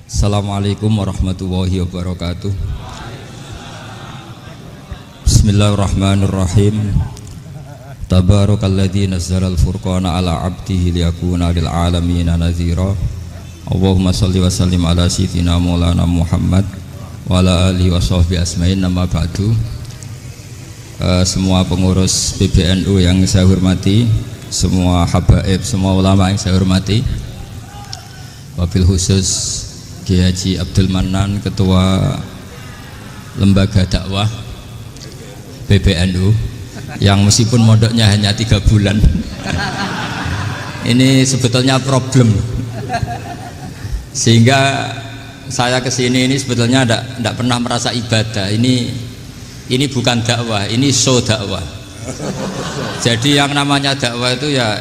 Assalamualaikum warahmatullahi wabarakatuh. Bismillahirrahmanirrahim. Tabarakalladzi nazzalal furqana ala 'abdihi liyakuna lil 'alamin nadhira. Allahumma shalli wa sallim ala sayyidina Maulana Muhammad wa ala alihi wa sahbihi asma'in. Nama ba'du. Semua pengurus PBNU yang saya hormati, semua habaib, semua ulama yang saya hormati, wabil khusus Kiai Haji Abdul Manan, Ketua Lembaga Dakwah PBNU, yang meskipun mondoknya hanya 3 bulan ini sebetulnya problem, sehingga saya kesini ini sebetulnya tidak pernah merasa ibadah. Ini bukan dakwah, ini show dakwah. Jadi yang namanya dakwah itu ya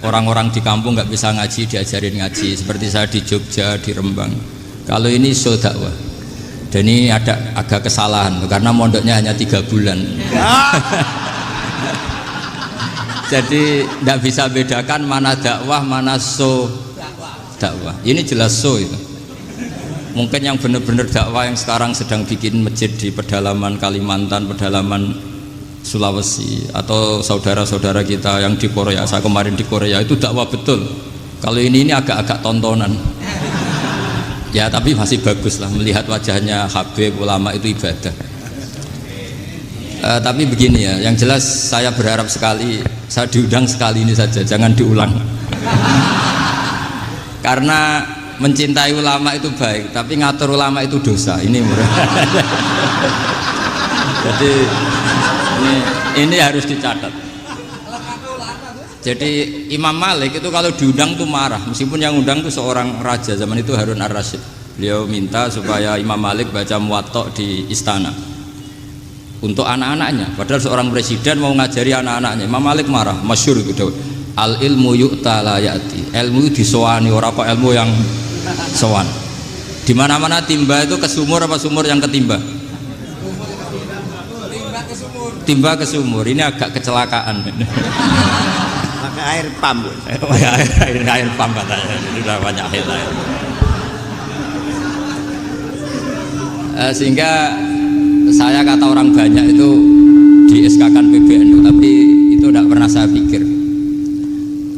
orang-orang di kampung nggak bisa ngaji diajarin ngaji, seperti saya di Jogja, di Rembang. Kalau ini show dakwah, dan ini ada agak kesalahan karena mondoknya hanya 3 bulan. Jadi tidak bisa bedakan mana dakwah, mana show dakwah. Ini jelas show itu. Mungkin yang benar-benar dakwah yang sekarang sedang bikin masjid di pedalaman Kalimantan, pedalaman Sulawesi, atau saudara-saudara kita yang di Korea, saya kemarin di Korea, itu dakwah betul. Kalau ini agak-agak tontonan. Ya tapi masih bagus lah, melihat wajahnya habib ulama itu ibadah. Tapi begini ya, yang jelas saya berharap sekali, saya diundang sekali ini saja, jangan diulang. Karena mencintai ulama itu baik, tapi ngatur ulama itu dosa. Ini jadi ini harus dicatat. Jadi Imam Malik itu kalau diundang tuh marah, meskipun yang undang tuh seorang raja zaman itu, Harun ar-Rasyid. Beliau minta supaya Imam Malik baca Muwatta di istana untuk anak-anaknya, padahal seorang presiden mau ngajari anak-anaknya. Imam Malik marah, masyhur itu Daud, al ilmu yu'ta la ya'ti, ilmu disowani, ora kok ilmu yang sowan. Di mana-mana timba itu ke sumur apa sumur yang ketimba? Timba ke sumur. Ini agak kecelakaan. Pakai air pam. air pam katanya. Ini udah banyak air. Sehingga saya kata orang banyak itu di SK-kan PBNU, tapi itu tidak pernah saya pikir.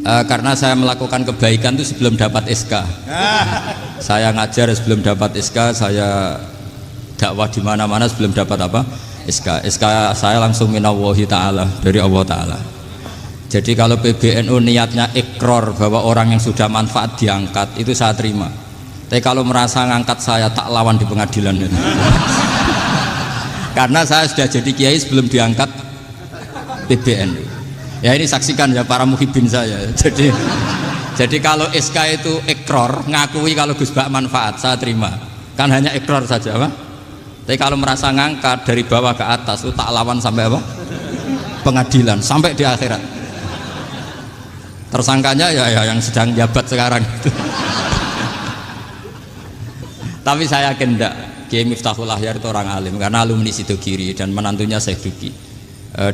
Karena saya melakukan kebaikan itu sebelum dapat SK. Saya ngajar sebelum dapat SK, saya dakwah di mana-mana sebelum dapat apa? SK saya langsung minallahi ta'ala, dari Allah Ta'ala. Jadi kalau PBNU niatnya ikrar bahwa orang yang sudah manfaat diangkat, itu saya terima. Tapi kalau merasa ngangkat saya, tak lawan di pengadilan. Karena saya sudah jadi kiai sebelum diangkat PBNU. Ya ini saksikan ya para muhibin saya. Jadi kalau SK itu ikrar, ngakui kalau Gus Bak manfaat, saya terima. Kan hanya ikrar saja, Pak. Tapi kalau merasa ngangkat dari bawah ke atas, itu tak lawan sampai apa? Pengadilan, sampai di akhirat. Tersangkanya ya yang sedang jabat sekarang. Tapi saya yakin enggak, Kiai Miftahul Ahyar itu orang alim, karena alumni Sidogiri dan menantunya Syekh Duki.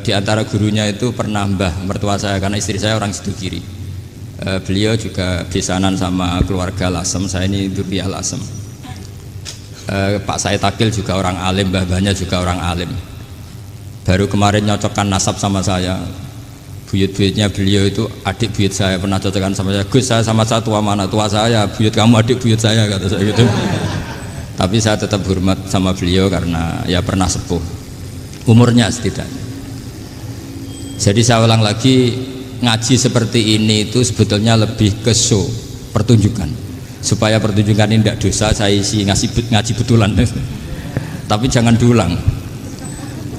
Di antara gurunya itu pernah mbah mertua saya, karena istri saya orang Sidogiri. Beliau juga besanan sama keluarga Lasem, saya ini Durriyah Lasem. Pak Said Akil juga orang alim, mbah-mbahnya juga orang alim. Baru kemarin nyocokkan nasab sama saya. Buyut-buyutnya beliau itu adik buyut saya, pernah cocokkan sama saya. Gus, saya sama saya tua mana? Tua saya, buyut kamu adik buyut saya, kata saya gitu. Tapi saya tetap hormat sama beliau karena ya pernah sepuh umurnya setidaknya. Jadi saya ulang lagi, ngaji seperti ini itu sebetulnya lebih ke show, pertunjukan. Supaya pertunjukan ini tidak dosa, saya isi ngaji betulan. Tapi jangan diulang.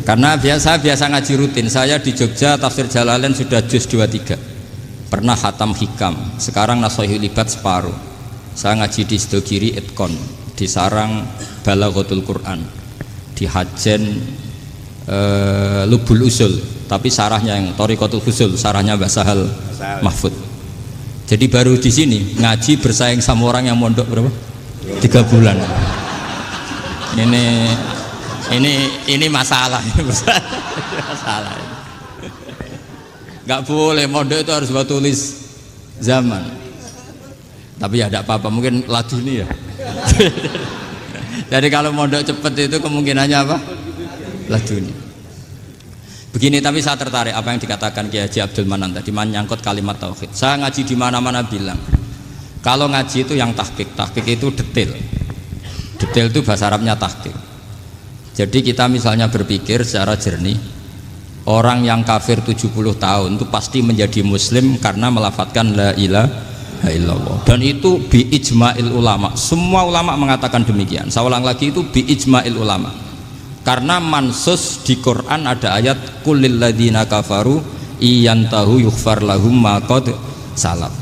Karena biasa ngaji rutin. Saya di Jogja tafsir Jalalain sudah juz 23. Pernah khatam hikam. Sekarang Nashihul Ibad separuh. Saya ngaji di Sidogiri Itkon, di Sarang Balaghatul Quran, di Hajen Lubul Usul, tapi sarahnya yang Thariqatul Husul, sarahnya Mbah Sahal Mahfud. Jadi baru di sini ngaji bersaing sama orang yang mondok berapa? 3 bulan. Ini masalah. Masalah. Nggak boleh mondok itu harus buat tulis zaman. Tapi ya tidak apa-apa, mungkin laduni ya. Jadi kalau mondok cepet itu kemungkinannya apa? Laduni. Begini, tapi saya tertarik apa yang dikatakan Kiai Haji Abdul Manan tadi menyangkut kalimat tauhid. Saya ngaji di mana-mana bilang, kalau ngaji itu yang tahqiq itu detail. Detail itu bahasa Arabnya tahqiq. Jadi kita misalnya berpikir secara jernih, orang yang kafir 70 tahun itu pasti menjadi muslim karena melafadzkan la ilaha illallah. Dan itu bi ijma'il ulama. Semua ulama mengatakan demikian. Saya ulang lagi, itu bi ijma'il ulama. Karena mansus di Quran ada ayat kulil ladina kafaru iyantahu yughfar lahum ma qad salaf.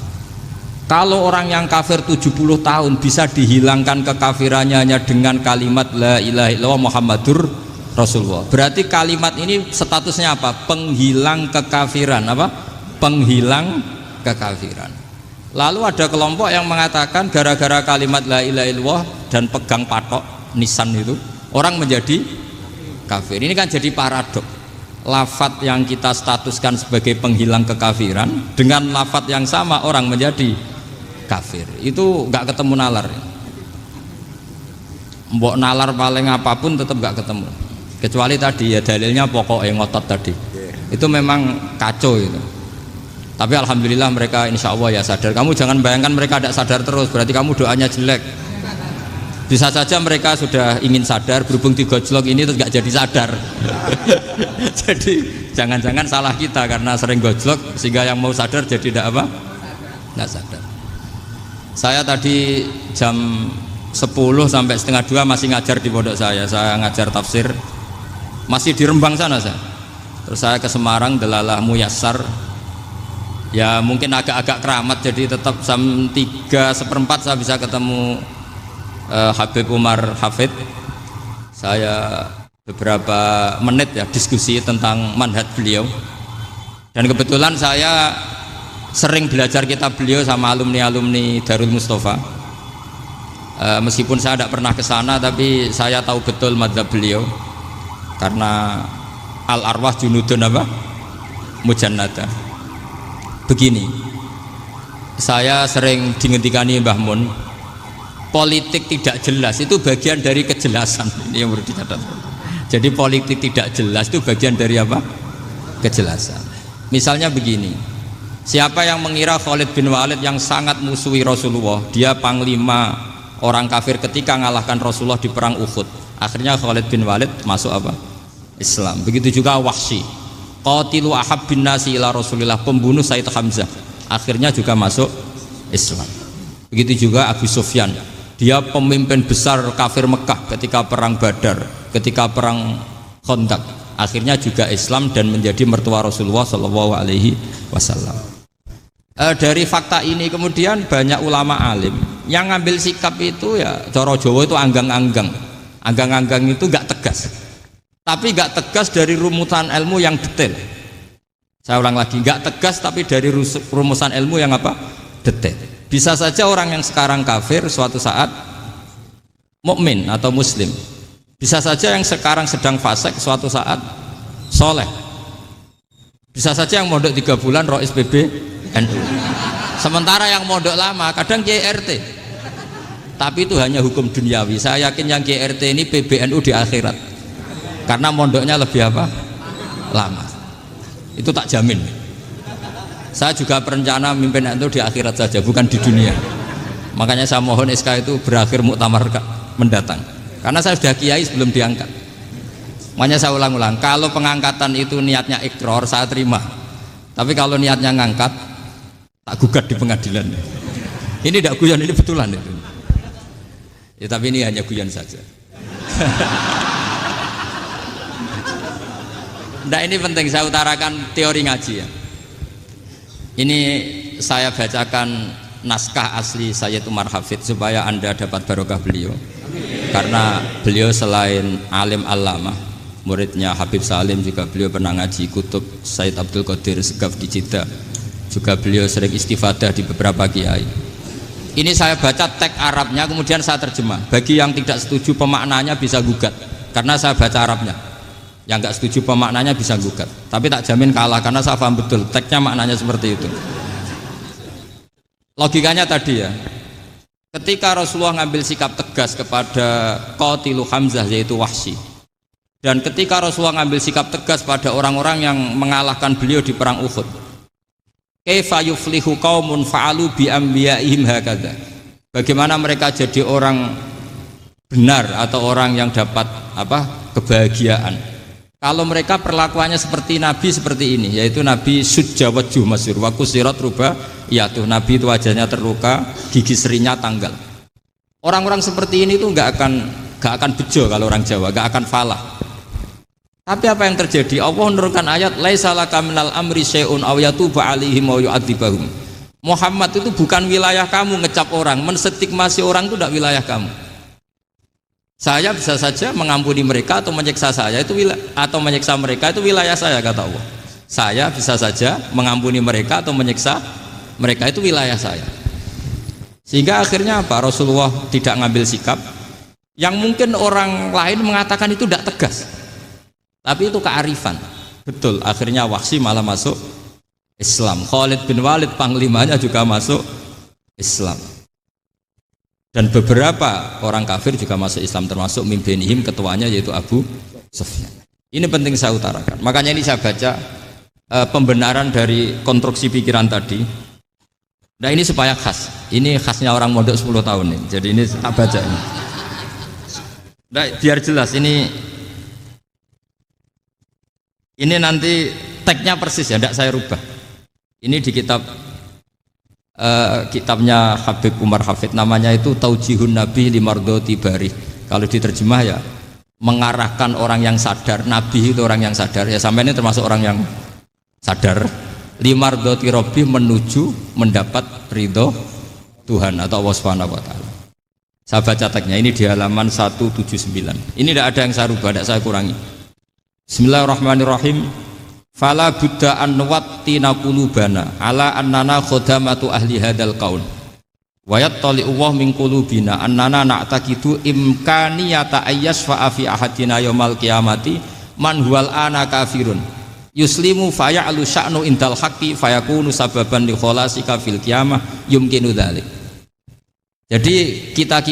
Kalau orang yang kafir 70 tahun bisa dihilangkan kekafirannya hanya dengan kalimat la ilaha illallah Muhammadur Rasulullah. Berarti kalimat ini statusnya apa? Penghilang kekafiran, apa? Penghilang kekafiran. Lalu ada kelompok yang mengatakan gara-gara kalimat la ilaha illallah dan pegang patok nisan itu orang menjadi kafir. Ini kan jadi paradok. Lafadz yang kita statuskan sebagai penghilang kekafiran dengan lafadz yang sama orang menjadi kafir. Itu nggak ketemu nalar. Mbok nalar paling apapun tetap nggak ketemu. Kecuali tadi ya dalilnya pokoknya ngotot tadi. Itu memang kacau itu. Tapi alhamdulillah mereka insya Allah ya sadar. Kamu jangan bayangkan mereka tidak sadar terus, berarti kamu doanya jelek. Bisa saja mereka sudah ingin sadar, berhubung digojlok ini terus nggak jadi sadar. Jadi jangan-jangan salah kita karena sering gojlok sehingga yang mau sadar jadi tidak apa? Nggak sadar. Saya tadi jam 10 sampai setengah 2 masih ngajar di pondok saya ngajar tafsir. Masih di Rembang sana saya. Terus saya ke Semarang Delalah Muyassar. Ya mungkin agak-agak keramat, jadi tetap jam 3:4 saya bisa ketemu Habib Umar Hafid. Saya beberapa menit ya diskusi tentang manhaj beliau. Dan kebetulan saya sering belajar kitab beliau sama alumni-alumni Darul Mustafa. Meskipun saya tidak pernah ke sana, tapi saya tahu betul madzhab beliau. Karena al-arwah junudun apa? Mujannada. Begini, saya sering dingetikani Mbah Mun, politik tidak jelas itu bagian dari kejelasan. Ini yang perlu dicatat. Jadi politik tidak jelas itu bagian dari apa? Kejelasan. Misalnya begini, siapa yang mengira Khalid bin Walid yang sangat musuhi Rasulullah, dia panglima orang kafir ketika ngalahkan Rasulullah di perang Uhud, akhirnya Khalid bin Walid masuk apa? Islam. Begitu juga Wahsy, qatilu ahabbin nasi ila Rasulillah, pembunuh Sayyid Hamzah, akhirnya juga masuk Islam. Begitu juga Abu Sufyan, dia pemimpin besar kafir Mekah ketika perang Badar, ketika perang Khandaq, akhirnya juga Islam dan menjadi mertua Rasulullah Shallallahu Alaihi Wasallam. Dari fakta ini kemudian banyak ulama alim yang ngambil sikap itu ya cara Jawa itu anggang-anggang. Anggang-anggang itu gak tegas, tapi gak tegas dari rumusan ilmu yang detail. Saya ulang lagi, gak tegas tapi dari rumusan ilmu yang apa? Detail. Bisa saja orang yang sekarang kafir suatu saat mukmin atau muslim. Bisa saja yang sekarang sedang fasik suatu saat soleh. Bisa saja yang mondok 3 bulan rois PB NU. Sementara yang mondok lama kadang Kiai RT. Tapi itu hanya hukum duniawi. Saya yakin yang Kiai RT ini PBNU di akhirat. Karena mondoknya lebih apa? Lama. Itu tak jamin. Saya juga berencana mimpin NU di akhirat saja, bukan di dunia. Makanya saya mohon SK itu berakhir muktamar mendatang. Karena saya sudah kiai sebelum diangkat. Makanya saya ulang-ulang, kalau pengangkatan itu niatnya ikrar, saya terima. Tapi kalau niatnya ngangkat, tak gugat di pengadilan. Ini tidak guyon, ini betulan itu. Ya, tapi ini hanya guyon saja. Nah, ini penting saya utarakan teori ngaji ya. Ini saya bacakan naskah asli Sayyid Umar Hafid supaya Anda dapat barokah beliau. Karena beliau selain alim allamah, muridnya Habib Salim, juga beliau pernah ngaji kutub Sayyid Abdul Qadir Segaf di Jeddah. Juga beliau sering istifadah di beberapa kiai. Ini saya baca teks Arabnya kemudian saya terjemah. Bagi yang tidak setuju pemaknanya bisa gugat, karena saya baca Arabnya. Yang nggak setuju pemaknanya bisa gugat, tapi tak jamin kalah karena saya paham betul teksnya maknanya seperti itu. Logikanya tadi ya, ketika Rasulullah ngambil sikap tegas kepada Qatilu Hamzah yaitu Wahsy, dan ketika Rasulullah ngambil sikap tegas pada orang-orang yang mengalahkan beliau di perang Uhud, kaifa yuflihu qaumun fa'alu bi anbiya'ihim hakadha, bagaimana mereka jadi orang benar atau orang yang dapat kebahagiaan kalau mereka perlakuannya seperti Nabi seperti ini, yaitu Nabi sujja wajhu masyhur wa kusirat ruba, yaitu Nabi itu wajahnya terluka, gigi serinya tanggal. Orang-orang seperti ini tuh nggak akan bejo kalau orang Jawa, nggak akan falah. Tapi apa yang terjadi? Allah menurunkan ayat laisa laka minal amri syai'un aw yatuba 'alaihim aw yu'adzibahum. Muhammad itu bukan wilayah kamu ngecap orang, menstigmasi orang itu tidak wilayah kamu. Saya bisa saja mengampuni mereka atau menyiksa saya itu atau menyiksa mereka itu wilayah saya, kata Allah. Saya bisa saja mengampuni mereka atau menyiksa mereka itu wilayah saya. Sehingga akhirnya apa? Rasulullah tidak ngambil sikap yang mungkin orang lain mengatakan itu tidak tegas. Tapi itu kearifan. Betul, akhirnya Wahsy malah masuk Islam. Khalid bin Walid panglimanya juga masuk Islam. Dan beberapa orang kafir juga masuk Islam, termasuk mimbenihim, ketuanya yaitu Abu Sufyan. Ini penting saya utarakan. Makanya ini saya baca pembenaran dari konstruksi pikiran tadi. Nah ini supaya khas. Ini khasnya orang mondok 10 tahun nih. Jadi ini tak baca ini. Nah, biar jelas ini nanti tagnya persis ya, tidak saya rubah. Ini di kitabnya Habib Umar Hafid, namanya itu Taujihun Nabi Limardoti Bari. Kalau diterjemah ya mengarahkan orang yang sadar. Nabi itu orang yang sadar ya, sampai ini termasuk orang yang sadar. Limardoti Robbi, menuju mendapat ridho Tuhan atau Allah Subhanahu wa Ta'ala. Saya baca tagnya ini di halaman 179. Ini tidak ada yang saya rubah, tidak saya kurangi. Bismillahirrahmanirrahim. Fala buddha an nuwattina qulubana ala annana khodamatu ahli hadal qaul wa yattali'u wa min qulubina annana na'taqidu imkaniyata ayyasfa'a fi ahadina yaumal qiyamati man huwal ana kafirun yuslimu faya'lu sya'nu indal haqqi fayakunu sababan li kholasika fil qiyamah yumkinu dzalik. Jadi kita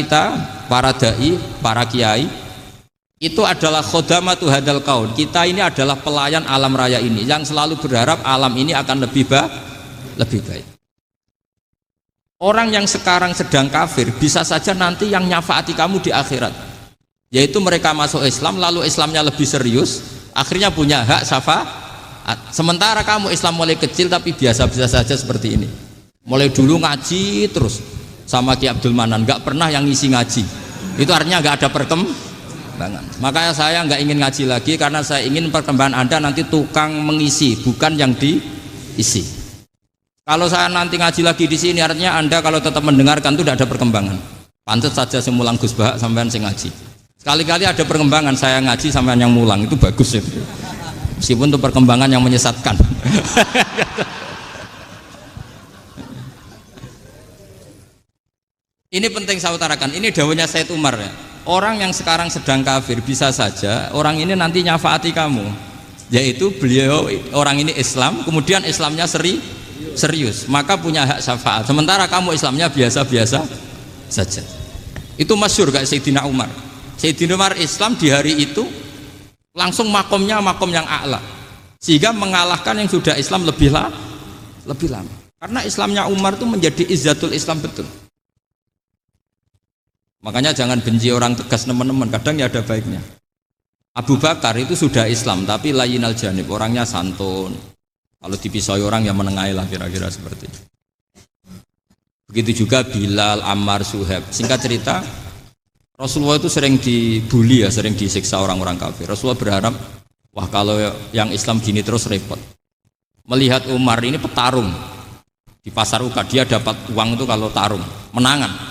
para dai, para kiai itu adalah khodamatu hadal kaun. Kita ini adalah pelayan alam raya ini yang selalu berharap alam ini akan lebih baik. Orang yang sekarang sedang kafir bisa saja nanti yang nyafaati kamu di akhirat, yaitu mereka masuk Islam lalu Islamnya lebih serius, akhirnya punya hak syafaat. Sementara kamu Islam mulai kecil tapi biasa-biasa saja seperti ini, mulai dulu ngaji terus sama Ki Abdul Manan, nggak pernah yang ngisi ngaji, itu artinya nggak ada perkembangan. Makanya saya nggak ingin ngaji lagi karena saya ingin perkembangan Anda nanti tukang mengisi, bukan yang diisi. Kalau saya nanti ngaji lagi di sini, artinya Anda kalau tetap mendengarkan itu tidak ada perkembangan. Pantas saja semulang Gus Bahak sampean sing ngaji. Sekali-kali ada perkembangan, saya ngaji sampean yang mulang, itu bagus itu. Meskipun itu perkembangan yang menyesatkan. Ini penting saya utarakan. Ini dawuhnya Said Umar ya. Orang yang sekarang sedang kafir bisa saja orang ini nanti nyafaati kamu, yaitu beliau orang ini Islam, kemudian Islamnya serius, maka punya hak syafaat. Sementara kamu Islamnya biasa-biasa saja. Itu masyhur kayak Sayyidina Umar. Sayyidina Umar Islam di hari itu langsung makomnya makom yang a'la, sehingga mengalahkan yang sudah Islam lebih lama. Karena Islamnya Umar itu menjadi izzatul Islam betul. Makanya jangan benci orang tegas teman-teman, kadang ya ada baiknya. Abu Bakar itu sudah Islam tapi layinal janib, orangnya santun. Kalau dipisoi orang yang menengahi lah, kira-kira seperti itu. Begitu juga Bilal, Ammar, Suhaib. Singkat cerita, Rasulullah itu sering dibully ya, sering disiksa orang-orang kafir. Rasulullah berharap, wah kalau yang Islam gini terus repot. Melihat Umar ini petarung di pasar Uka, dia dapat uang itu kalau tarung, menangan.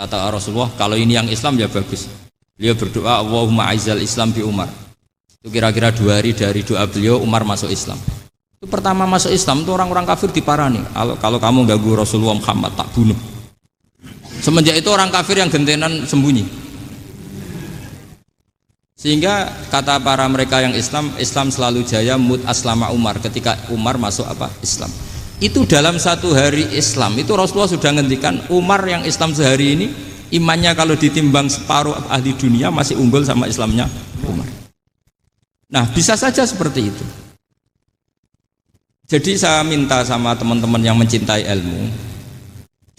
Kata Rasulullah, kalau ini yang Islam ya bagus. Beliau berdoa, Allahumma aizal Islam bi Umar. Itu kira-kira 2 hari dari doa beliau, Umar masuk Islam. Itu pertama masuk Islam itu orang-orang kafir diparani. Kalau kamu ganggu Rasulullah Muhammad tak bunuh. Semenjak itu orang kafir yang gentenan sembunyi. Sehingga kata para mereka yang Islam, Islam selalu jaya mut aslama Umar, ketika Umar masuk Islam. Itu dalam satu hari Islam itu Rasulullah sudah ngendikan Umar yang Islam sehari ini imannya kalau ditimbang separuh ahli dunia masih unggul sama Islamnya Umar. Nah bisa saja seperti itu. Jadi saya minta sama teman-teman yang mencintai ilmu,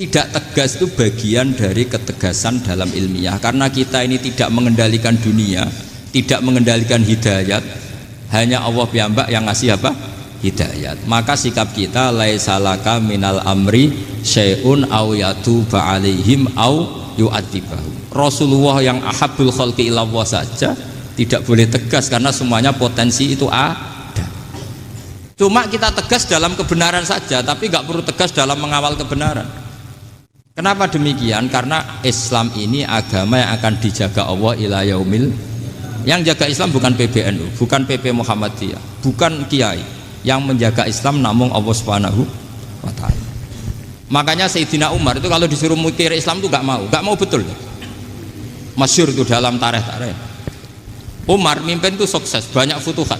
tidak tegas itu bagian dari ketegasan dalam ilmiah. Karena kita ini tidak mengendalikan dunia, tidak mengendalikan hidayat, hanya Allah piyambak yang ngasih apa? Hidayat. Maka sikap kita laisa laka minal amri syai'un aw yatuba alaihim aw yu'adzibahum. Rasulullah yang ahabbul khalqi ilallah saja tidak boleh tegas karena semuanya potensi itu ada. Cuma kita tegas dalam kebenaran saja, tapi nggak perlu tegas dalam mengawal kebenaran. Kenapa demikian? Karena Islam ini agama yang akan dijaga Allah ila yaumil. Yang jaga Islam bukan PBNU, bukan PP Muhammadiyah, bukan kiai. Yang menjaga Islam namun Allah Subhanahu wa ta'ala. Makanya Sayyidina Umar itu kalau disuruh mikir Islam itu nggak mau betul. Masyhur itu dalam tarikh-tarikh. Umar mimpin itu sukses, banyak futuhat.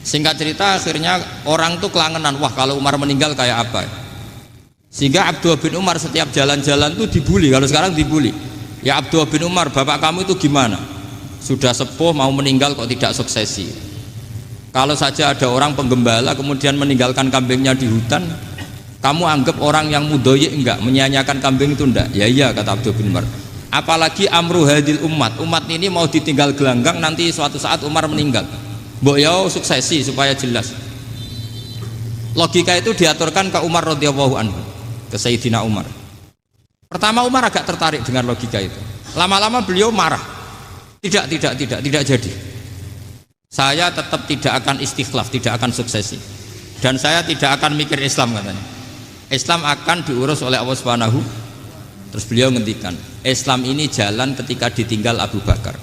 Singkat cerita akhirnya orang tuh kelangenan, wah kalau Umar meninggal kayak apa. Sehingga Abdullah bin Umar setiap jalan-jalan tuh dibully, kalau sekarang dibully. Ya Abdullah bin Umar, bapak kamu itu gimana? Sudah sepuh mau meninggal kok tidak suksesi. Kalau saja ada orang penggembala kemudian meninggalkan kambingnya di hutan, kamu anggap orang yang mudoyik enggak, menyanyiakan kambing itu enggak? Ya iya kata Abdul bin Umar. Apalagi amru hadil umat ini mau ditinggal gelanggang, nanti suatu saat Umar meninggal. Mbok yo suksesi supaya jelas. Logika itu diaturkan ke Umar radhiyallahu anhu, ke Sayyidina Umar. Pertama Umar agak tertarik dengan logika itu. Lama-lama beliau marah. Tidak jadi. Saya tetap tidak akan istikhlaf, tidak akan suksesi, dan saya tidak akan mikir Islam katanya. Islam akan diurus oleh Allah Subhanahu. Terus beliau ngendikan, Islam ini jalan ketika ditinggal Abu Bakar,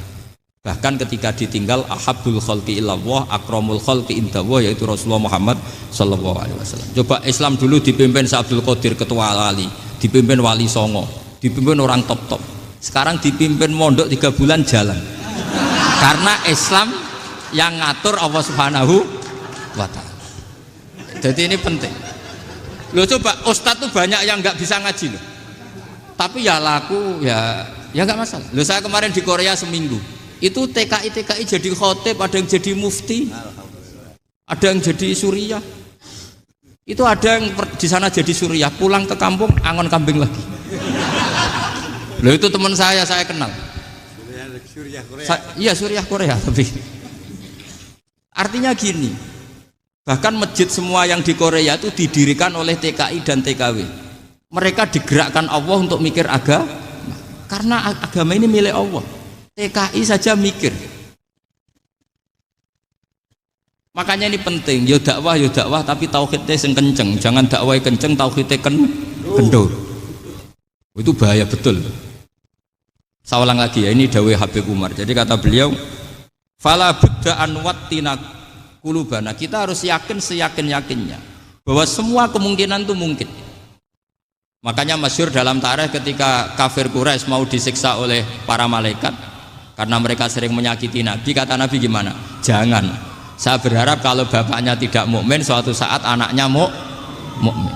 bahkan ketika ditinggal ahabbul khalqi ilallah akramul khalqi indallah, yaitu Rasulullah Muhammad sallallahu alaihi wasallam. Coba Islam dulu dipimpin Abdul Qadir ketua wali, dipimpin Wali Songo, dipimpin orang top. Sekarang dipimpin mondok 3 bulan jalan. Karena Islam yang ngatur Allah Subhanahu wa ta'ala. Jadi ini penting. Loh coba ustadz tuh banyak yang nggak bisa ngaji loh. Tapi ya laku ya nggak masalah. Loh saya kemarin di Korea seminggu. Itu TKI jadi khotib, ada yang jadi mufti. Ada yang jadi suriah. Itu ada yang di sana jadi suriah, pulang ke kampung angon kambing lagi. Loh itu teman saya kenal. Suriah Korea. Iya Suriah Korea tapi artinya gini, bahkan masjid semua yang di Korea itu didirikan oleh TKI dan TKW. Mereka digerakkan Allah untuk mikir agama, karena agama ini milik Allah. TKI saja mikir. Makanya ini penting, yo dakwah tapi tauhidnya sing kenceng, jangan dakwah kenceng tauhidnya kendor. Itu bahaya betul. Saya ulang lagi ya, ini dawuh Habib Umar. Jadi kata beliau, fala budda an wattina kulubana, kita harus yakin seyakin-yakinnya bahwa semua kemungkinan itu mungkin. Makanya masyhur dalam tarikh ketika kafir Quraisy mau disiksa oleh para malaikat karena mereka sering menyakiti Nabi, kata Nabi gimana? Jangan. Saya berharap kalau bapaknya tidak mukmin, suatu saat anaknya mukmin.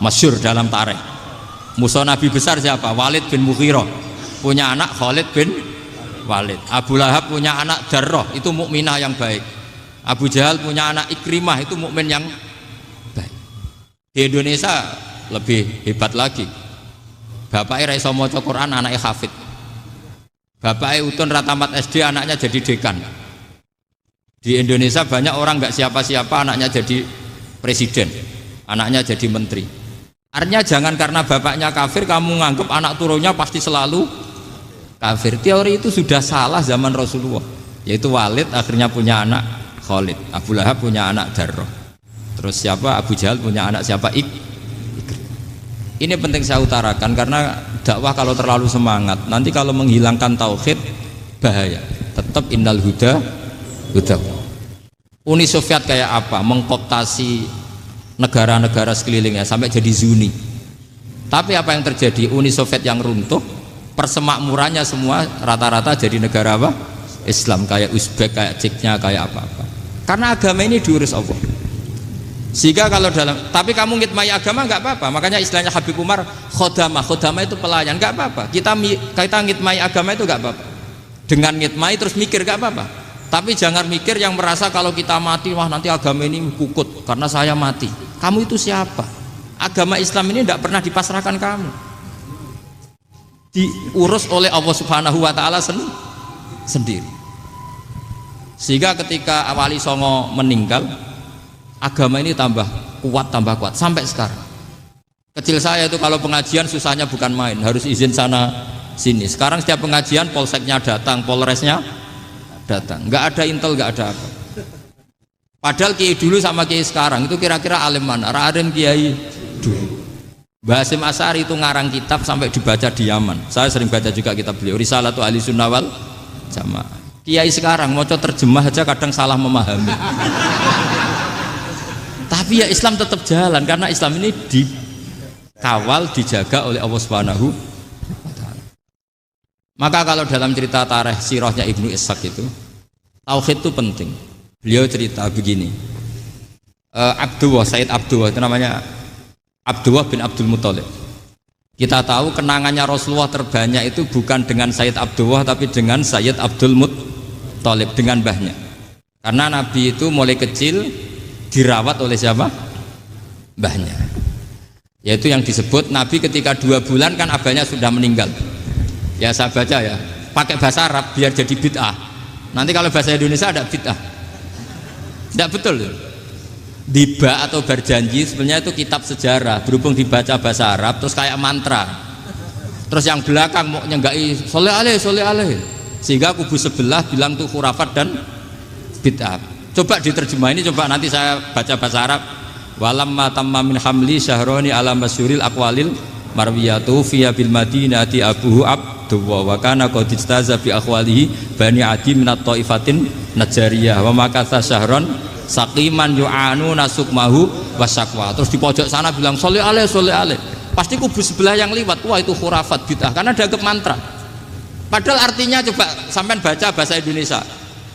Masyhur dalam tarikh. Musuh Nabi besar siapa? Walid bin Mughirah. Punya anak Khalid bin Walid. Abu Lahab punya anak Darrah, itu mukminah yang baik. Abu Jahal punya anak Ikrimah, itu mukmin yang baik. Di Indonesia lebih hebat lagi. Bapaknya ra iso maca Quran, anaknya hafid. Bapaknya utun ratamat SD, anaknya jadi dekan. Di Indonesia banyak orang nggak siapa-siapa, anaknya jadi presiden, anaknya jadi menteri. Artinya jangan karena bapaknya kafir kamu nganggap anak turunnya pasti selalu kafir. Teori itu sudah salah zaman Rasulullah. Yaitu Walid akhirnya punya anak Khalid, Abu Lahab punya anak Darrah. Terus siapa? Abu Jahal punya anak siapa? Ini penting saya utarakan karena dakwah kalau terlalu semangat, nanti kalau menghilangkan tauhid bahaya. Tetap innal huda. Uni Soviet kayak apa? Mengkooptasi negara-negara sekelilingnya sampai jadi Zuni. Tapi apa yang terjadi? Uni Soviet yang runtuh, persemakmurannya semua rata-rata jadi negara apa? Islam, kayak Uzbek, kayak Ceknya, kayak apa-apa. Karena agama ini diurus Allah. Sehingga kalau tapi kamu ngitmai agama nggak apa-apa. Makanya istilahnya Habib Umar khodamah itu pelayan, nggak apa-apa. Kita ngitmai agama itu nggak apa-apa. Dengan ngitmai terus mikir nggak apa-apa. Tapi jangan mikir yang merasa kalau kita mati, wah nanti agama ini kukut karena saya mati. Kamu itu siapa? Agama Islam ini tidak pernah dipasrahkan kamu. Diurus oleh Allah Subhanahu wa taala sendiri. Sehingga ketika Wali Songo meninggal, agama ini tambah kuat sampai sekarang. Kecil saya itu kalau pengajian susahnya bukan main, harus izin sana sini. Sekarang setiap pengajian polseknya datang, polresnya datang, nggak ada intel, nggak ada apa. Padahal kiai dulu sama kiai sekarang itu kira-kira alim mana? Raden kiai dulu. Mbah Hasyim Asy'ari itu ngarang kitab sampai dibaca di Yaman. Saya sering baca juga kitab beliau, Risalatu Ahli Sunnah wal Jamaah. Kiai sekarang mau terjemah aja kadang salah memahami. Tapi ya Islam tetap jalan karena Islam ini dikawal, dijaga oleh Allah Subhanahu wa taala. Maka kalau dalam cerita tarikh sirahnya Ibnu Ishaq itu, tauhid itu penting. Beliau cerita begini. Sayyid Abdullah itu namanya Abdullah bin Abdul Muthalib. Kita tahu kenangannya Rasulullah terbanyak itu bukan dengan Sayyid Abdullah tapi dengan Sayyid Abdul Muthalib, dengan mbahnya. Karena Nabi itu mulai kecil dirawat oleh siapa? Mbahnya. Yaitu yang disebut Nabi ketika 2 bulan kan abahnya sudah meninggal. Ya saya baca ya, pakai bahasa Arab biar jadi bid'ah. Nanti kalau bahasa Indonesia ada bid'ah. Tidak betul. Diba atau berjanji sebenarnya itu kitab sejarah, berhubung dibaca bahasa Arab terus kayak mantra. Terus yang belakang mau nyenggai soleh aleh, sehingga kubu sebelah bilang tuh khurafat dan bid'ah. Coba diterjemah ini, coba nanti saya baca bahasa Arab. Walamma tamma min hamli syahroni ala masyuril aqwalil marwiyatu fiya bil madinati abuhu Abdullah wa kana qad istaza bi akhwalihi bani adi minat taifatin najariyah wa makatha syahron saqiman yu'anu nasukmahu wasakwa. Terus di pojok sana bilang soleh aleh. Pasti kubu sebelah yang liwat, wah itu khurafat bid'ah karena dianggap mantra. Padahal artinya coba sampean baca bahasa Indonesia.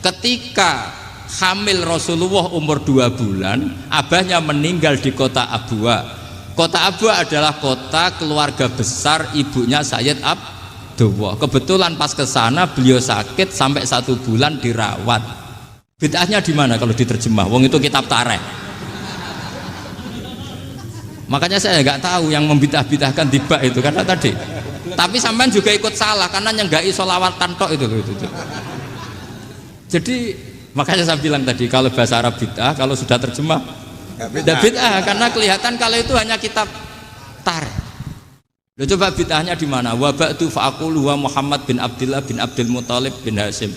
Ketika hamil Rasulullah umur 2 bulan, abahnya meninggal di kota Abwa. Kota Abwa adalah kota keluarga besar ibunya Sayyid Abdullah. Kebetulan pas ke sana beliau sakit sampai 1 bulan dirawat. Bid'ahnya di mana kalau diterjemah? Wong itu kitab tarikh. Makanya saya nggak tahu yang membidah-bidahkan tiba itu karena tadi. Tapi sampean juga ikut salah karena nyenggai sholawat tantok itu. Jadi makanya saya bilang tadi kalau bahasa Arab bid'ah, kalau sudah terjemah bid'ah karena kelihatan kalau itu hanya kitab tarikh. Loh, coba bid'ahnya di mana? Wa ba'du fa'aqulu wa Muhammad bin Abdullah bin Abdul Muthalib bin Hasyim.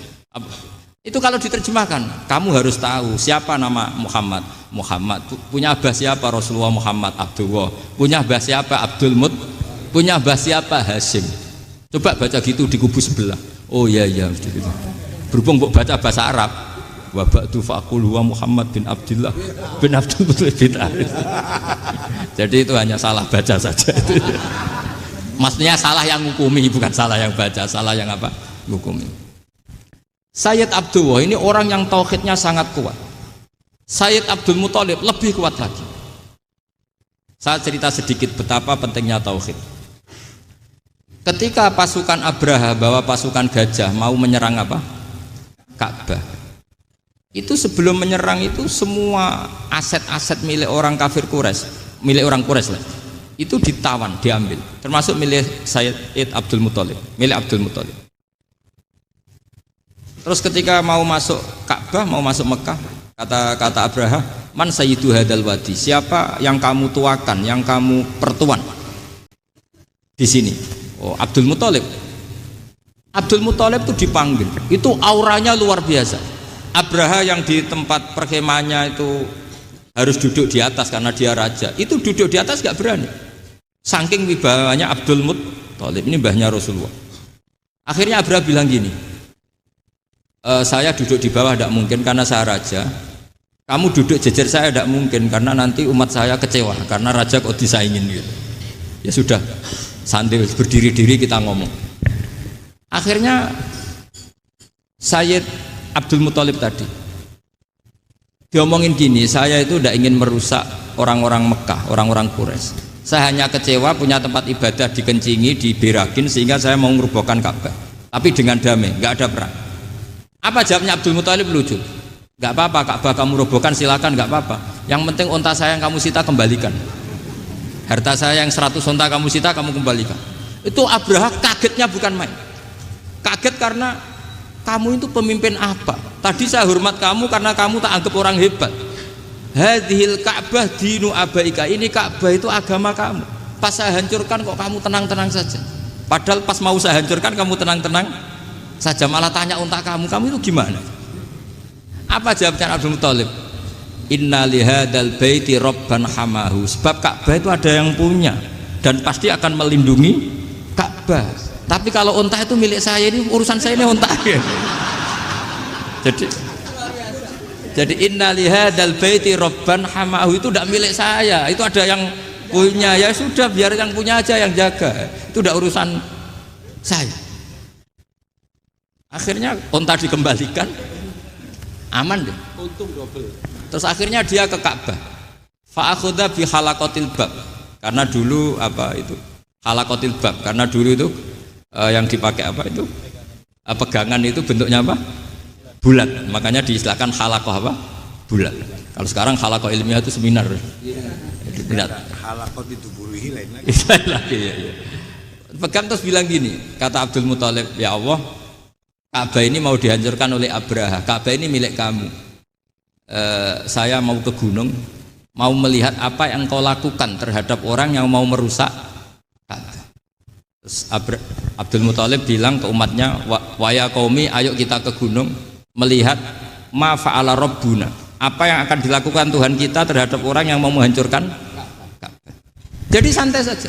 Itu kalau diterjemahkan, kamu harus tahu siapa nama Muhammad. Muhammad punya abah siapa? Rasulullah Muhammad Abdullah. Punya abah siapa? Abdul Mut. Punya abah siapa? Hasyim. Coba baca gitu di kubu sebelah. Oh iya. Berhubung baca bahasa Arab. Wa ba'du fa'aqulu wa Muhammad bin Abdullah bin Abdul Muthalib bin Hasyim. Jadi itu hanya salah baca saja. Maksudnya salah yang ngukumi, bukan salah yang baca, salah yang apa? Ngukumi. Sayyid Abdullah ini orang yang tauhidnya sangat kuat. Sayyid Abdul Muthalib lebih kuat lagi. Saya cerita sedikit betapa pentingnya tauhid. Ketika pasukan Abraha bawa pasukan gajah mau menyerang apa? Ka'bah. Itu sebelum menyerang itu semua aset-aset milik orang kafir Quraisy, milik orang Quraisy lah. Itu ditawan, diambil, termasuk milik Sayyid Abdul Muthalib, milik Abdul Muthalib. Terus ketika mau masuk Ka'bah, mau masuk Mekah, kata Abraha, man sayyidu hadal wadi, siapa yang kamu tuakan, yang kamu pertuan di sini? Oh, Abdul Muthalib. Abdul Muthalib itu dipanggil, itu auranya luar biasa. Abraha yang di tempat perkemahannya itu harus duduk di atas karena dia raja, itu duduk di atas gak berani, saking wibawanya Abdul Muthalib. Ini mbahnya Rasulullah. Akhirnya Abraha bilang gini, saya duduk di bawah tidak mungkin karena saya raja, kamu duduk jejer saya tidak mungkin karena nanti umat saya kecewa karena raja kok disaingin gitu. Ya sudah, santai berdiri-diri kita ngomong. Akhirnya Sayyid Abdul Muthalib tadi diomongin gini, saya itu tidak ingin merusak orang-orang Mekah, orang-orang Quraisy. Saya hanya kecewa punya tempat ibadah dikencingi, diberakin sehingga saya mau merubuhkan Ka'bah. Tapi dengan damai, nggak ada perang. Apa jawabnya Abdul Muthalib? Lucu. Nggak apa-apa, Ka'bah kamu robohkan silakan, nggak apa-apa. Yang penting unta saya yang kamu sita kembalikan. Harta saya yang 100 unta kamu sita kamu kembalikan. Itu Abraha kagetnya bukan main. Kaget karena kamu itu pemimpin apa? Tadi saya hormat kamu karena kamu tak anggap orang hebat. Hadhil Ka'bah dinu abaika, ini Ka'bah itu agama kamu. Pas saya hancurkan kok kamu tenang-tenang saja. Padahal pas mau saya hancurkan kamu tenang-tenang saja, malah tanya unta kamu itu gimana? Apa jawabnya Abdul Muthalib? Inna lihadal baiti robban hamahu. Sebab Ka'bah itu ada yang punya dan pasti akan melindungi Ka'bah. Tapi kalau unta itu milik saya, ini urusan saya, ini unta. Jadi inna lihadal baiti robban hamahu itu tidak milik saya, itu ada yang punya. Ya sudah, biar yang punya aja yang jaga, itu tidak urusan saya. Akhirnya unta dikembalikan, aman deh, untung double. Terus akhirnya dia ke Ka'bah, fa'akhudha bi halaqatil bab, karena dulu apa itu halaqatil bab, karena dulu itu yang dipakai apa itu pegangan itu bentuknya apa, bulat, makanya diistilahkan halaqah apa, bulat. Kalau sekarang halaqah ilmiah itu seminar. Tidak. Halaqah itu buruhi lain lagi. Lagi ya. Pegang terus bilang gini, kata Abdul Muthalib, ya Allah, Ka'bah ini mau dihancurkan oleh Abraha. Ka'bah ini milik kamu. Saya mau ke gunung, mau melihat apa yang kau lakukan terhadap orang yang mau merusak Ka'bah. Terus Abdul Muthalib bilang ke umatnya, wa ya qaumi, ayo kita ke gunung melihat ma fa'ala rabbuna, apa yang akan dilakukan Tuhan kita terhadap orang yang mau menghancurkan Ka'bah. Jadi santai saja,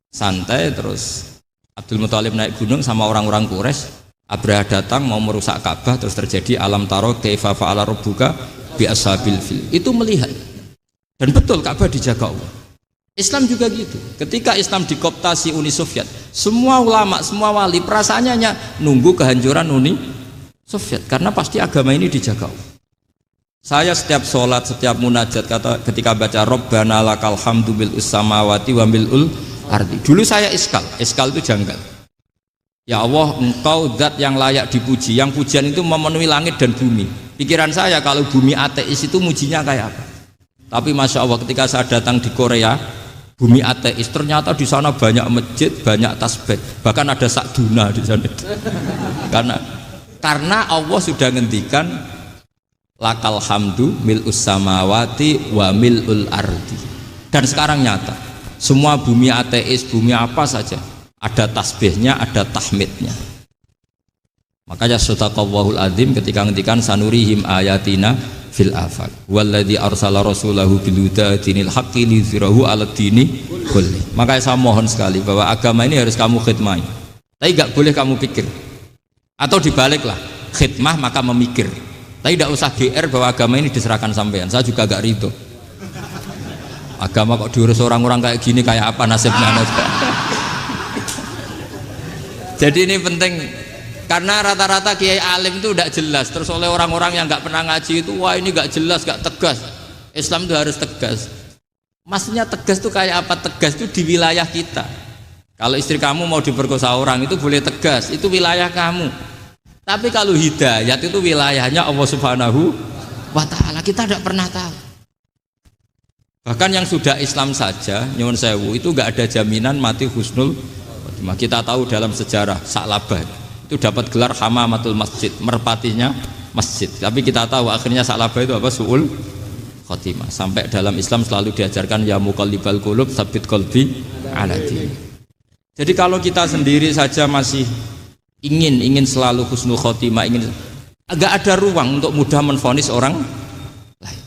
santai. Terus Abdul Muthalib naik gunung sama orang-orang Quraisy. Abraha datang mau merusak Ka'bah, terus terjadi alam taro kaifa fa'ala rabbuka bi ashabil fil. Itu melihat, dan betul Ka'bah dijaga Allah. Islam juga gitu. Ketika Islam dikooptasi Uni Soviet, semua ulama, semua wali perasaannya hanya nunggu kehancuran Uni Soviet, karena pasti agama ini dijaga Allah. Saya setiap sholat, setiap munajat, ketika baca Rabbana lakal hamdu bil samawati wa mil'ul ardi. Dulu saya iskal itu janggal. Ya Allah, engkau zat yang layak dipuji, yang pujian itu memenuhi langit dan bumi. Pikiran saya kalau bumi ateis itu mujinya kayak apa? Tapi Masya Allah, ketika saya datang di Korea, bumi ateis, ternyata di sana banyak masjid, banyak tasbih, bahkan ada sakduna di sana. Karena Allah sudah ngendikan lakal hamdu mil'us samawati wa mil'ul ardi. Dan sekarang nyata, semua bumi ateis, bumi apa saja, ada tasbihnya, ada tahmidnya. Makanya sadaqallahul adzim ketika ngendikan sanurihim ayatina fil afaq walladzi arsala rasulahu bil huda dinil haqqi liyuzhirahu 'alad dini kulli. Makanya saya mohon sekali bahwa agama ini harus kamu khidmah. Tapi enggak boleh kamu pikir. Atau dibaliklah, khidmah maka memikir. Tapi tidak usah GR bahwa agama ini diserahkan sampean. Saya juga enggak ridho. Agama kok diurus orang-orang kayak gini, kayak apa nasibnya? Jadi ini penting, karena rata-rata kiai alim itu tidak jelas. Terus oleh orang-orang yang nggak pernah ngaji itu, wah ini nggak jelas, nggak tegas. Islam itu harus tegas. Maksudnya tegas itu kayak apa? Tegas itu di wilayah kita. Kalau istri kamu mau diperkosa orang itu boleh tegas, itu wilayah kamu. Tapi kalau hidayat itu wilayahnya Allah Subhanahu wa Ta'ala, kita tidak pernah tahu. Bahkan yang sudah Islam saja, nyuwun sewu, itu nggak ada jaminan mati husnul. Kita tahu dalam sejarah Sa'labah itu dapat gelar hamamatul masjid, merpatinya masjid. Tapi kita tahu akhirnya Sa'labah itu apa? Su'ul khotimah. Sampai dalam Islam selalu diajarkan ya muqallibal qulub tsabbit qalbi ala din. Jadi kalau kita sendiri saja masih ingin selalu husnul khotimah, agak ada ruang untuk mudah menvonis orang lain.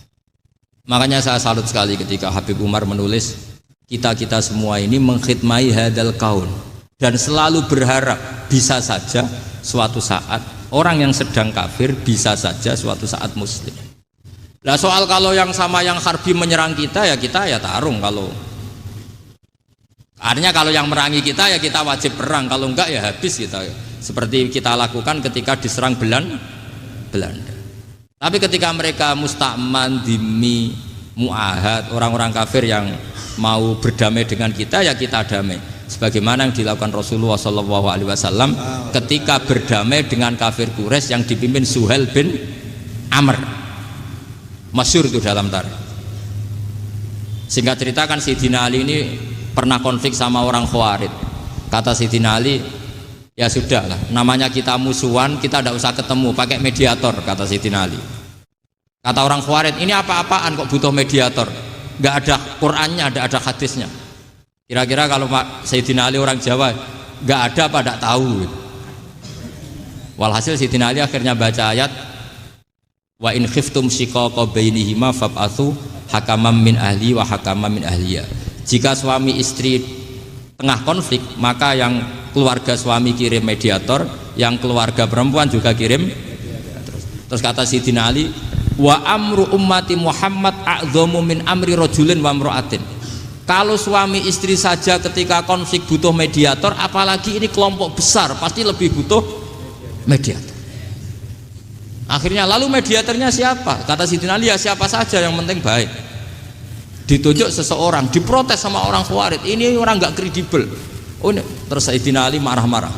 Makanya saya salut sekali ketika Habib Umar menulis kita semua ini mengkhidmati hadal kaun, dan selalu berharap bisa saja suatu saat orang yang sedang kafir bisa saja suatu saat muslim. Nah soal kalau yang sama yang harbi menyerang kita ya tarung. Kalau artinya kalau yang merangi kita ya kita wajib perang, kalau enggak ya habis kita. Seperti kita lakukan ketika diserang Belanda. Tapi ketika mereka musta'man, dhimmi, mu'ahad, orang-orang kafir yang mau berdamai dengan kita, ya kita damai. Sebagaimana yang dilakukan Rasulullah SAW ketika berdamai dengan kafir Quraisy yang dipimpin Suhail bin Amr. Masyhur itu dalam tarikh. Singkat cerita kan Sayyidina Ali ini pernah konflik sama orang Khawarij. Kata Sayyidina Ali, ya sudah lah, namanya kita musuhan, kita tidak usah ketemu, pakai mediator, kata Sayyidina Ali. Kata orang Khawarij, ini apa-apaan kok butuh mediator? Nggak ada Qur'annya, ada hadisnya. Kira-kira kalau Pak Sayyidina Ali orang Jawa, nggak ada apa tidak tahu. Walhasil Sayyidina Ali akhirnya baca ayat, wa in khiftum shiqaqa bainihima fab'atsu hakaman min ahli wa hakaman min ahliya. Jika suami istri tengah konflik, maka yang keluarga suami kirim mediator, yang keluarga perempuan juga kirim. Terus kata Sayyidina Ali, wa amru ummati Muhammad a'dhamu min amri rajulin wa imra'atin. Kalau suami istri saja ketika konflik butuh mediator, apalagi ini kelompok besar pasti lebih butuh mediator. Akhirnya lalu mediatornya siapa? Kata Sayyidina Ali, ya siapa saja yang penting baik. Ditunjuk seseorang, diprotes sama orang Khawarij, ini orang nggak kredibel. Oh, terus Sayyidina Ali marah-marah.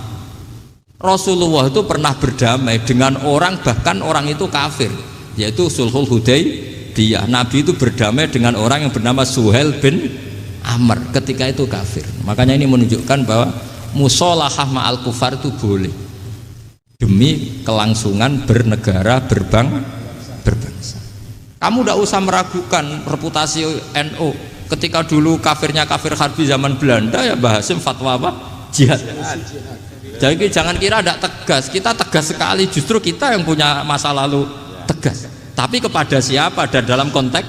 Rasulullah itu pernah berdamai dengan orang, bahkan orang itu kafir, yaitu Sulhul Hudaybiyah. Nabi itu berdamai dengan orang yang bernama Suhail bin Amr ketika itu kafir. Makanya ini menunjukkan bahwa musolahah ma'al kufar itu boleh demi kelangsungan bernegara, berbangsa. Kamu tidak usah meragukan reputasi NU. Ketika dulu kafirnya kafir harbi zaman Belanda, ya Mbah Hasim fatwa apa? Jihad. Jadi jangan kira tidak tegas, kita tegas sekali, justru kita yang punya masa lalu tegas. Tapi kepada siapa dan dalam konteks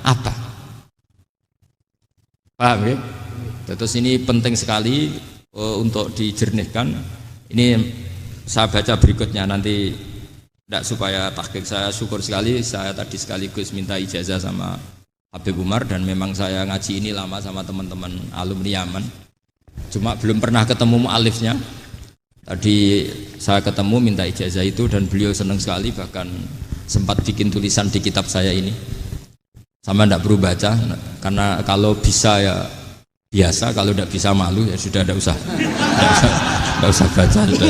apa? Paham ya? Terus ini penting sekali untuk dijernihkan. Ini saya baca berikutnya nanti, tidak supaya tahqiq. Saya syukur sekali, saya tadi sekaligus minta ijazah sama Habib Umar, dan memang saya ngaji ini lama sama teman-teman alumni Yaman, cuma belum pernah ketemu mu'alifnya. Tadi saya ketemu minta ijazah itu, dan beliau senang sekali, bahkan sempat bikin tulisan di kitab saya ini. Sama tidak perlu baca, karena kalau bisa ya biasa, kalau tidak bisa malu ya sudah, tidak usah baca sudah.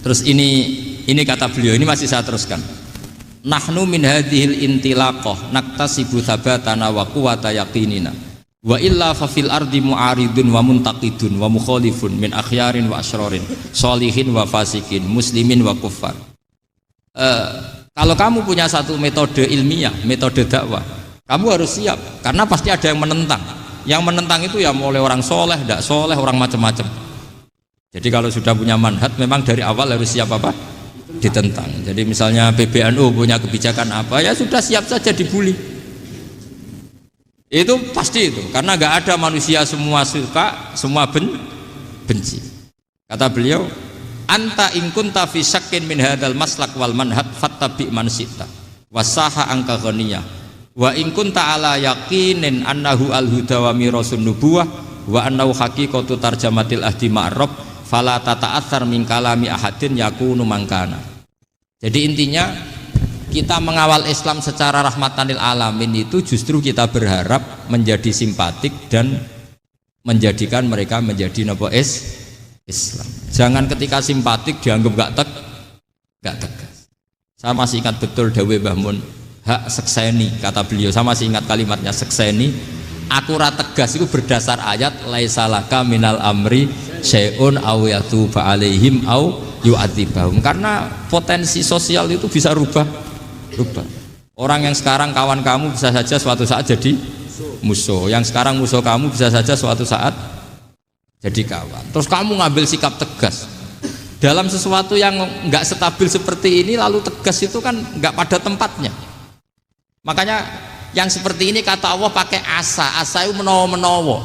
Terus ini kata beliau, ini masih saya teruskan. Nahnu min hadhil intilaqah naktasibu thabatana wa quwwata yaqinina wa illa fa fil ardi mu'aridun wa muntaqidun wa mukhalifun min akhyarin wa asyrarin sholihin wa fasikin muslimin wa kuffar. Kalau kamu punya satu metode ilmiah, metode dakwah, kamu harus siap, karena pasti ada yang menentang. Yang menentang itu ya mulai orang soleh, tidak soleh, orang macam-macam. Jadi kalau sudah punya manhaj, memang dari awal harus siap apa? Ditentang. Jadi misalnya PBNU punya kebijakan apa, ya sudah siap saja dibully. Itu pasti itu, karena nggak ada manusia semua suka, semua benci. Kata beliau, anta in kunta fi syakkin min hadzal maslak wal manhaj fattabi man syi'ta wasaha angka ghaniyah wa in kunta ala yaqinin annahu al huda wa mirasun nubuwah wa annahu haqiqatu tarjamatil ahdi ma'rab fala tata'atsar min kalami ahadin yakunu mangkana. Jadi intinya kita mengawal Islam secara rahmatan lil alamin itu justru kita berharap menjadi simpatik dan menjadikan mereka menjadi napa Islam. Jangan ketika simpatik dianggap gak tegas. Saya masih ingat betul dawuh Mbah Mun, hak sekseni, kata beliau. Saya masih ingat kalimatnya, sekseni. Akurat tegas itu berdasar ayat laisalaka minal amri syai'un aw yatuba alaihim aw yu'adzibahum. Karena potensi sosial itu bisa rubah. Orang yang sekarang kawan kamu bisa saja suatu saat jadi musuh. Yang sekarang musuh kamu bisa saja suatu saat jadi kawan. Terus kamu ngambil sikap tegas dalam sesuatu yang nggak stabil seperti ini, lalu tegas itu kan nggak pada tempatnya. Makanya yang seperti ini kata Allah pakai asa itu menawa.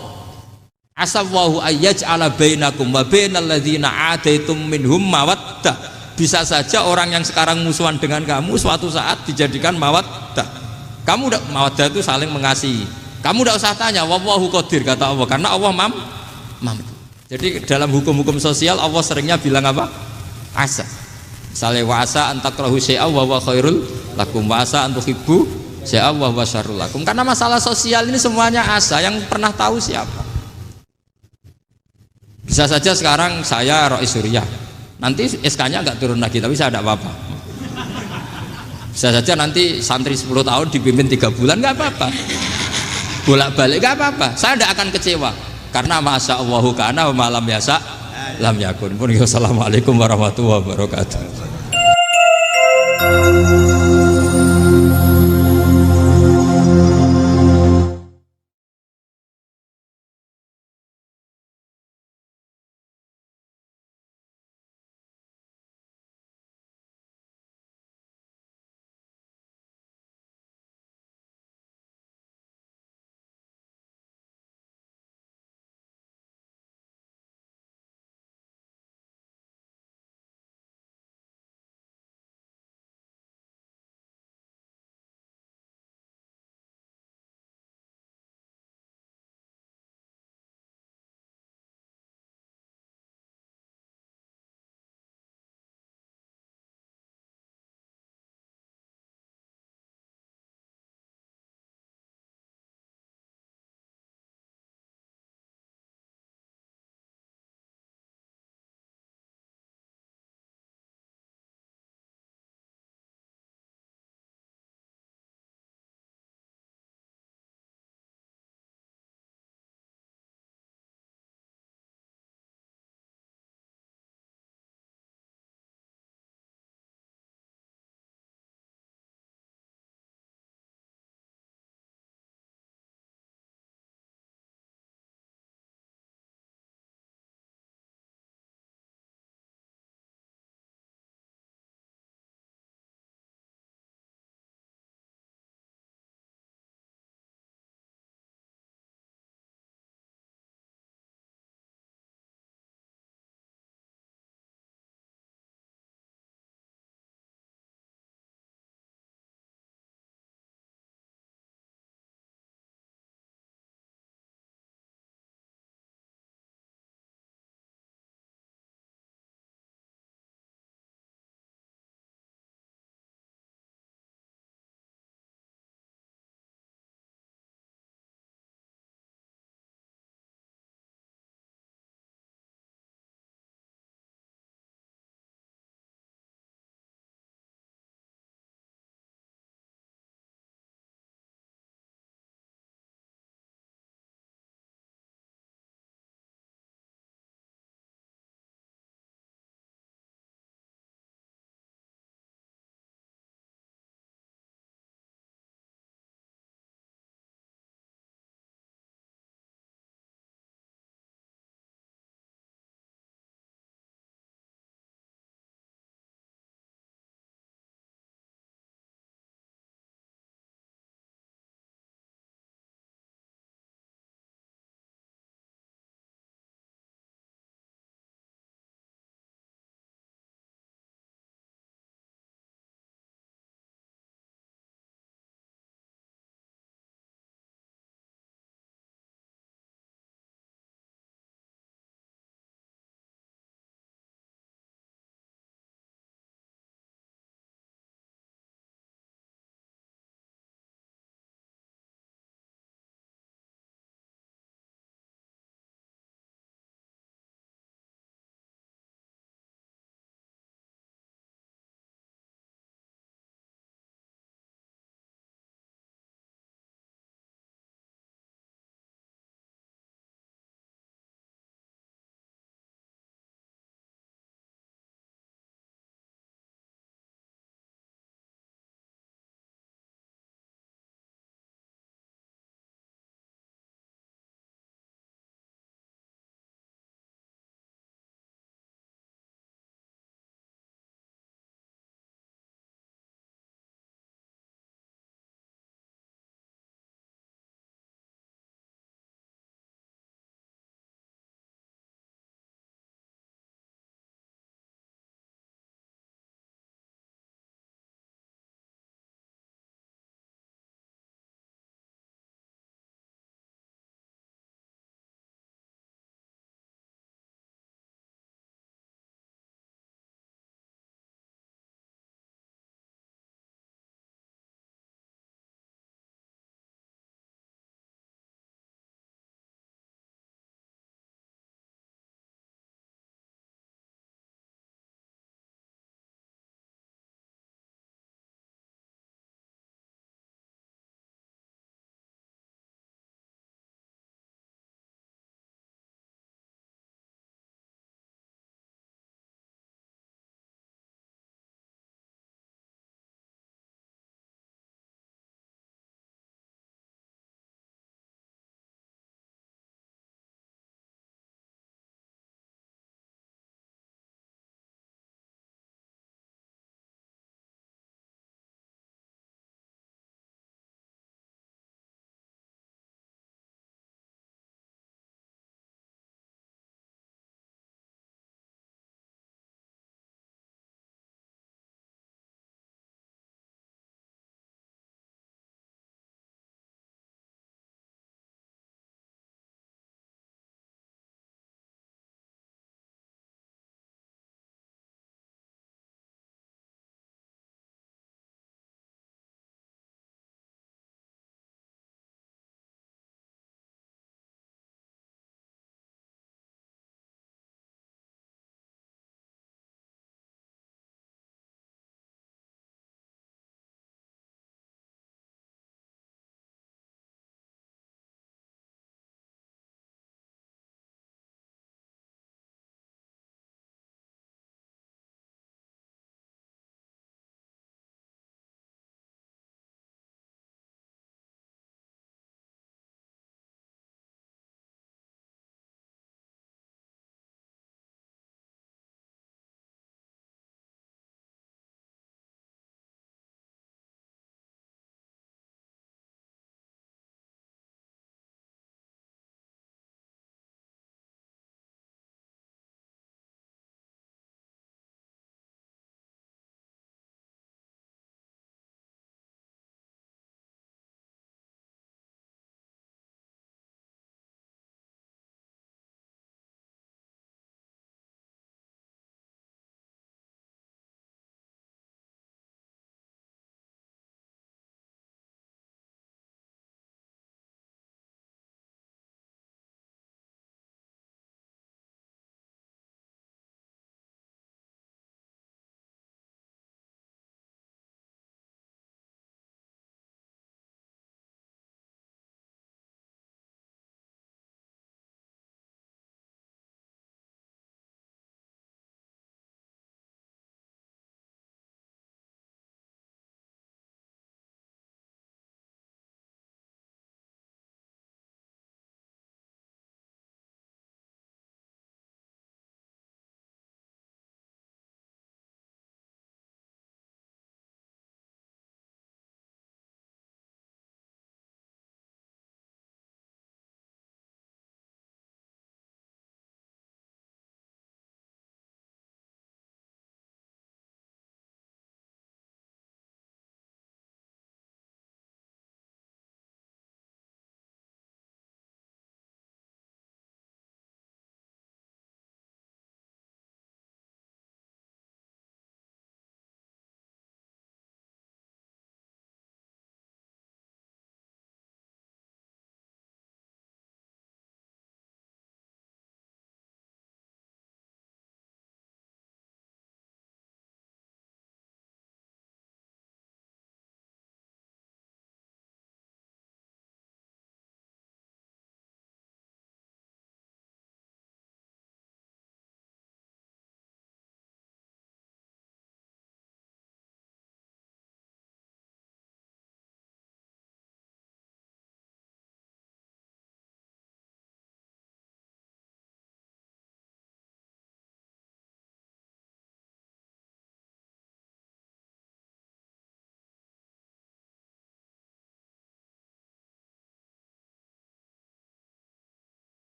Asa wahu ayyaj'ala bainakum wa bainal ladzina adaitum minhum mawaddah. Bisa saja orang yang sekarang musuhan dengan kamu suatu saat dijadikan mawaddah. Kamu udah mawaddah itu saling mengasihi. Kamu udah usah tanya, wallahu qadir, kata Allah, karena Allah mampu. Jadi dalam hukum-hukum sosial Allah seringnya bilang apa? asa. Misalnya wasa antakrahu syai'a wa huwa khairul lakum, wasa antuhibbu syai'a wa huwa syarrul lakum. Karena masalah sosial ini semuanya asa, yang pernah tahu siapa. Bisa saja sekarang saya Rois Surya, nanti SK-nya nggak turun lagi, tapi saya tidak apa-apa. Bisa saja nanti santri 10 tahun dipimpin 3 bulan, nggak apa-apa. Bolak-balik nggak apa-apa, saya tidak akan kecewa. Karena masya Allahu kana wa malam yasa lam yakun. Assalamualaikum warahmatullahi wabarakatuh.